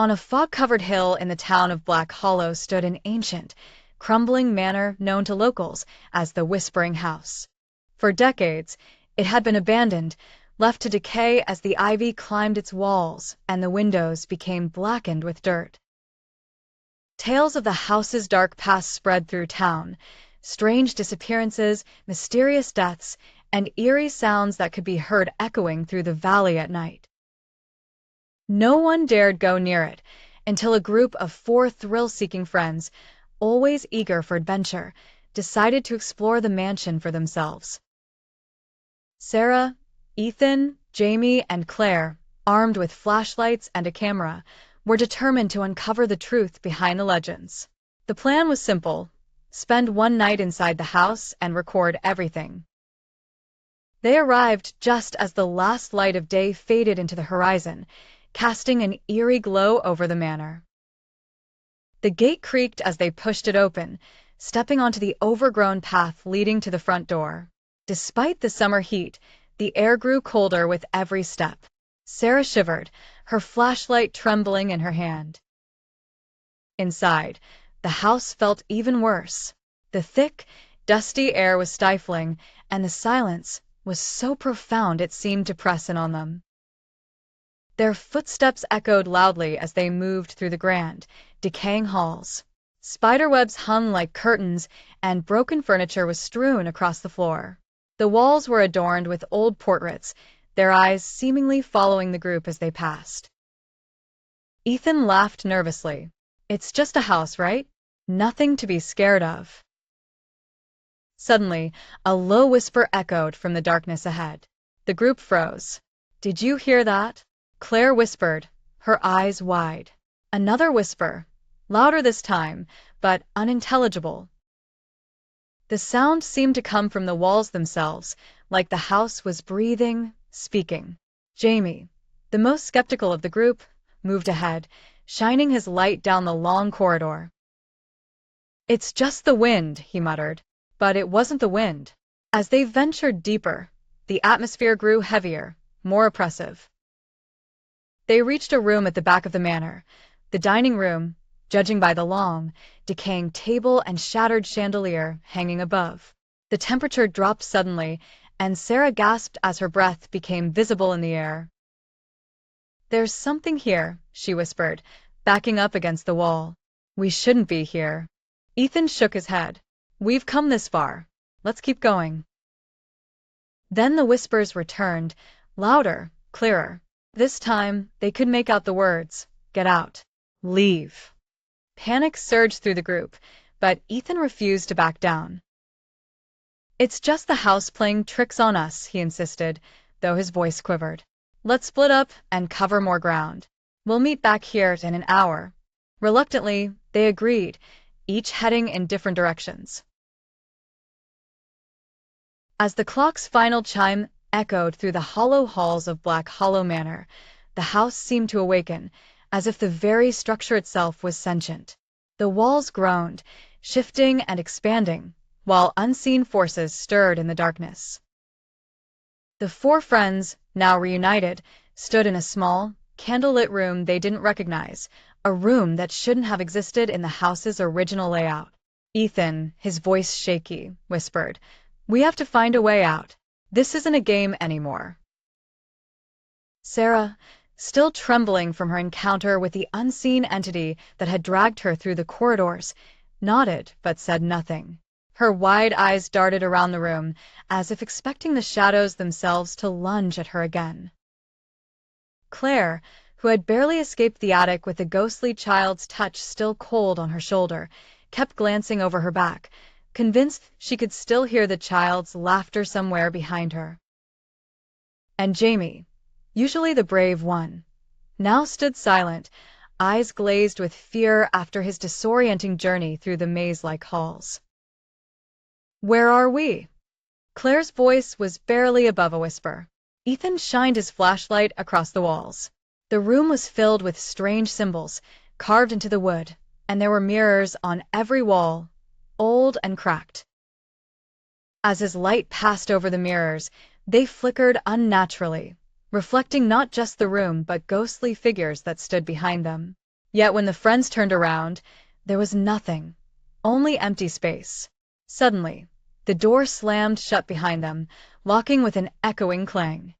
On a fog-covered hill in the town of Black Hollow stood an ancient, crumbling manor known to locals as the Whispering House. For decades, it had been abandoned, left to decay as the ivy climbed its walls and the windows became blackened with dirt. Tales of the house's dark past spread through town, strange disappearances, mysterious deaths, and eerie sounds that could be heard echoing through the valley at night. No one dared go near it until a group of 4 thrill-seeking friends, always eager for adventure, decided to explore the mansion for themselves. Sarah, Ethan, Jamie, and Claire, armed with flashlights and a camera, were determined to uncover the truth behind the legends. The plan was simple: spend one night inside the house and record everything. They arrived just as the last light of day faded into the horizon, casting an eerie glow over the manor. The gate creaked as they pushed it open, stepping onto the overgrown path leading to the front door. Despite the summer heat, the air grew colder with every step. Sarah shivered, her flashlight trembling in her hand. Inside, the house felt even worse. The thick, dusty air was stifling, and the silence was so profound it seemed to press in on them. Their footsteps echoed loudly as they moved through the grand, decaying halls. Spiderwebs hung like curtains, and broken furniture was strewn across the floor. The walls were adorned with old portraits, their eyes seemingly following the group as they passed. Ethan laughed nervously. "It's just a house, right? Nothing to be scared of." Suddenly, a low whisper echoed from the darkness ahead. The group froze. "Did you hear that?" Claire whispered, her eyes wide. Another whisper, louder this time, but unintelligible. The sound seemed to come from the walls themselves, like the house was breathing, speaking. Jamie, the most skeptical of the group, moved ahead, shining his light down the long corridor. "It's just the wind," he muttered. But it wasn't the wind. As they ventured deeper, the atmosphere grew heavier, more oppressive. They reached a room at the back of the manor, the dining room, judging by the long, decaying table and shattered chandelier hanging above. The temperature dropped suddenly, and Sarah gasped as her breath became visible in the air. "There's something here," she whispered, backing up against the wall. "We shouldn't be here." Ethan shook his head. "We've come this far. Let's keep going." Then the whispers returned, louder, clearer. This time, they could make out the words, "Get out. Leave." Panic surged through the group, but Ethan refused to back down. "It's just the house playing tricks on us," he insisted, though his voice quivered. "Let's split up and cover more ground. We'll meet back here in an hour." Reluctantly, they agreed, each heading in different directions. As the clock's final chime echoed through the hollow halls of Black Hollow Manor, the house seemed to awaken, as if the very structure itself was sentient. The walls groaned, shifting and expanding, while unseen forces stirred in the darkness. The 4 friends, now reunited, stood in a small, candlelit room they didn't recognize, a room that shouldn't have existed in the house's original layout. Ethan, his voice shaky, whispered, "We have to find a way out. This isn't a game anymore." Sarah, still trembling from her encounter with the unseen entity that had dragged her through the corridors, nodded but said nothing. Her wide eyes darted around the room, as if expecting the shadows themselves to lunge at her again. Claire, who had barely escaped the attic with the ghostly child's touch still cold on her shoulder, kept glancing over her back, convinced she could still hear the child's laughter somewhere behind her. And Jamie, usually the brave one, now stood silent, eyes glazed with fear after his disorienting journey through the maze-like halls. "Where are we?" Claire's voice was barely above a whisper. Ethan shined his flashlight across the walls. The room was filled with strange symbols, carved into the wood, and there were mirrors on every wall, old and cracked. As his light passed over the mirrors, they flickered unnaturally, reflecting not just the room but ghostly figures that stood behind them. Yet when the friends turned around, there was nothing, only empty space. Suddenly, the door slammed shut behind them, locking with an echoing clang.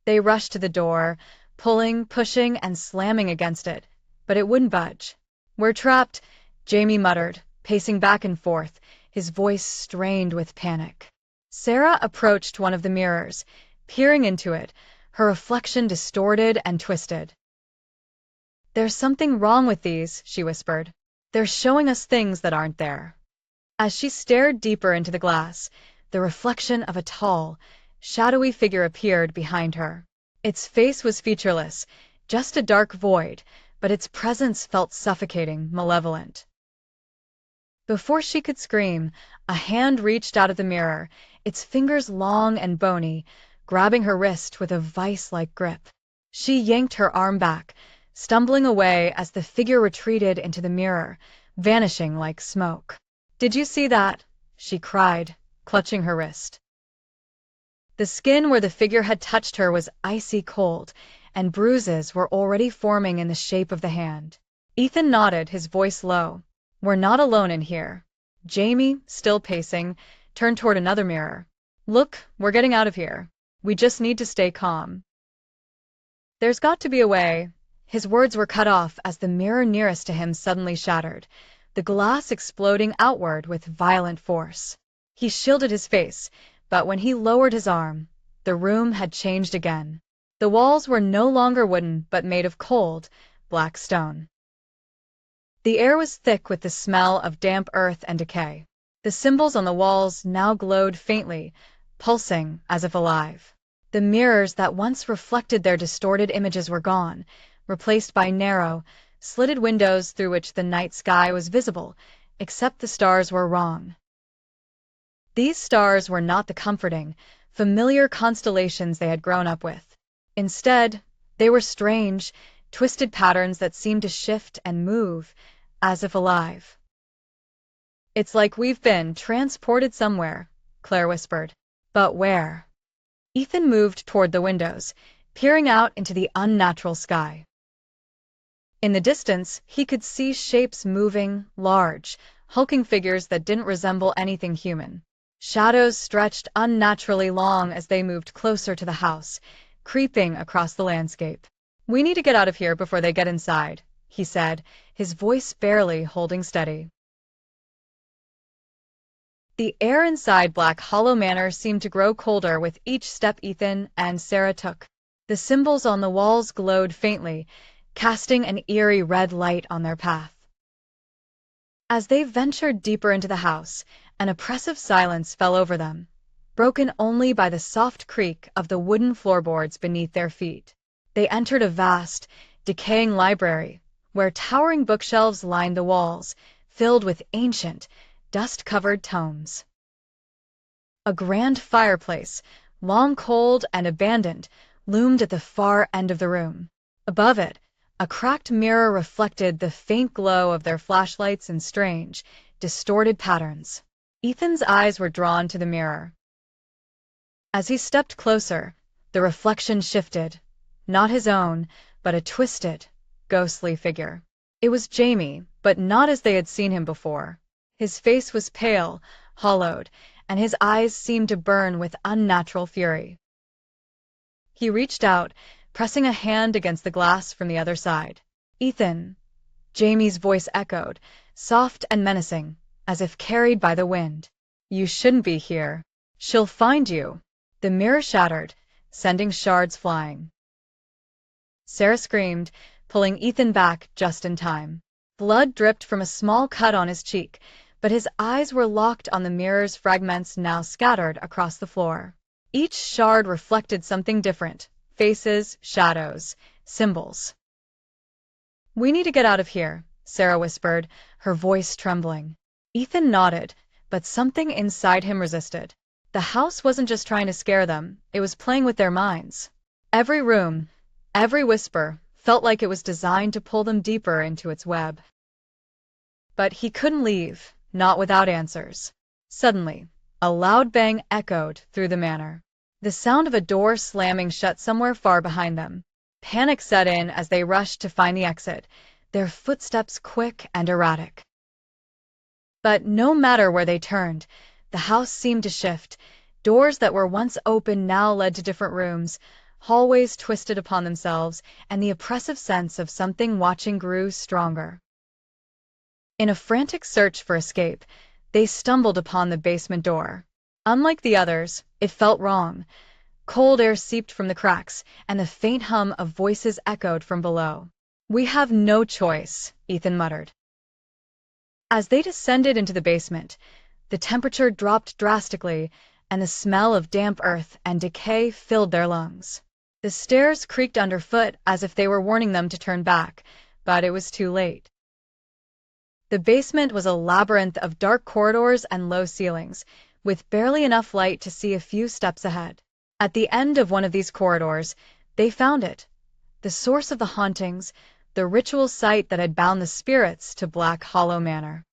They rushed to the door, pulling, pushing, and slamming against it, but it wouldn't budge. "We're trapped," Jamie muttered, pacing back and forth, his voice strained with panic. Sarah approached one of the mirrors, peering into it, her reflection distorted and twisted. "There's something wrong with these," she whispered. "They're showing us things that aren't there." As she stared deeper into the glass, the reflection of a tall, shadowy figure appeared behind her. Its face was featureless, just a dark void, but its presence felt suffocating, malevolent. Before she could scream, a hand reached out of the mirror, its fingers long and bony, grabbing her wrist with a vice-like grip. She yanked her arm back, stumbling away as the figure retreated into the mirror, vanishing like smoke. "Did you see that?" she cried, clutching her wrist. The skin where the figure had touched her was icy cold, and bruises were already forming in the shape of the hand. Ethan nodded, his voice low. "We're not alone in here." Jamie, still pacing, turned toward another mirror. "Look, we're getting out of here. We just need to stay calm." "There's got to be a way." His words were cut off as the mirror nearest to him suddenly shattered, the glass exploding outward with violent force. He shielded his face, but when he lowered his arm, the room had changed again. The walls were no longer wooden but made of cold, black stone. The air was thick with the smell of damp earth and decay. The symbols on the walls now glowed faintly, pulsing as if alive. The mirrors that once reflected their distorted images were gone, replaced by narrow, slitted windows through which the night sky was visible, except the stars were wrong. These stars were not the comforting, familiar constellations they had grown up with. Instead, they were strange, twisted patterns that seemed to shift and move, as if alive. "It's like we've been transported somewhere," Claire whispered. "But where?" Ethan moved toward the windows, peering out into the unnatural sky. In the distance, he could see shapes moving, large, hulking figures that didn't resemble anything human. Shadows stretched unnaturally long as they moved closer to the house, creeping across the landscape. "We need to get out of here before they get inside," he said, his voice barely holding steady. The air inside Black Hollow Manor seemed to grow colder with each step Ethan and Sarah took. The symbols on the walls glowed faintly, casting an eerie red light on their path. As they ventured deeper into the house, an oppressive silence fell over them, broken only by the soft creak of the wooden floorboards beneath their feet. They entered a vast, decaying library, where towering bookshelves lined the walls, filled with ancient, dust-covered tomes. A grand fireplace, long cold and abandoned, loomed at the far end of the room. Above it, a cracked mirror reflected the faint glow of their flashlights in strange, distorted patterns. Ethan's eyes were drawn to the mirror. As he stepped closer, the reflection shifted, not his own, but a twisted, ghostly figure. It was Jamie, but not as they had seen him before. His face was pale, hollowed, and his eyes seemed to burn with unnatural fury. He reached out, pressing a hand against the glass from the other side. "Ethan," Jamie's voice echoed, soft and menacing, as if carried by the wind. "You shouldn't be here. She'll find you." The mirror shattered, sending shards flying. Sarah screamed, pulling Ethan back just in time. Blood dripped from a small cut on his cheek, but his eyes were locked on the mirror's fragments now scattered across the floor. Each shard reflected something different: faces, shadows, symbols. "We need to get out of here," Sarah whispered, her voice trembling. Ethan nodded, but something inside him resisted. The house wasn't just trying to scare them, it was playing with their minds. Every room, every whisper, felt like it was designed to pull them deeper into its web. But he couldn't leave, not without answers. Suddenly, a loud bang echoed through the manor. The sound of a door slamming shut somewhere far behind them. Panic set in as they rushed to find the exit, their footsteps quick and erratic. But no matter where they turned, the house seemed to shift. Doors that were once open now led to different rooms, hallways twisted upon themselves, and the oppressive sense of something watching grew stronger. In a frantic search for escape, they stumbled upon the basement door. Unlike the others, it felt wrong. Cold air seeped from the cracks, and the faint hum of voices echoed from below. "We have no choice," Ethan muttered. As they descended into the basement, the temperature dropped drastically, and the smell of damp earth and decay filled their lungs. The stairs creaked underfoot as if they were warning them to turn back, but it was too late. The basement was a labyrinth of dark corridors and low ceilings, with barely enough light to see a few steps ahead. At the end of one of these corridors, they found it, the source of the hauntings, the ritual site that had bound the spirits to Black Hollow Manor.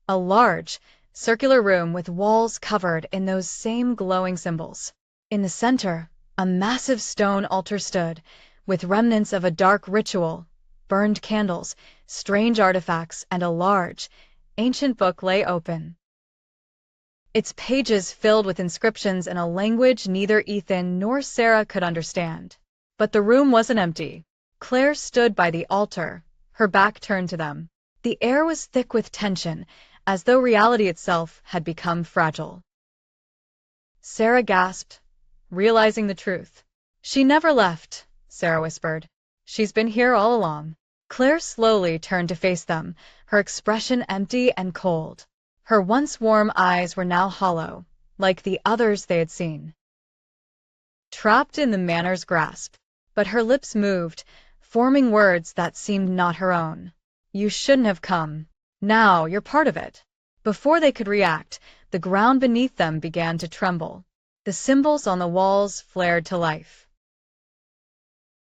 A large, circular room with walls covered in those same glowing symbols. In the center, a massive stone altar stood, with remnants of a dark ritual. Burned candles, strange artifacts, and a large, ancient book lay open. Its pages filled with inscriptions in a language neither Ethan nor Sarah could understand. But the room wasn't empty. Claire stood by the altar, her back turned to them. The air was thick with tension, as though reality itself had become fragile. Sarah gasped, realizing the truth. "She never left," Sarah whispered. "She's been here all along." Claire slowly turned to face them, her expression empty and cold. Her once warm eyes were now hollow, like the others they had seen. Trapped in the manor's grasp, but her lips moved, forming words that seemed not her own. "You shouldn't have come. Now you're part of it." Before they could react, the ground beneath them began to tremble. The symbols on the walls flared to life.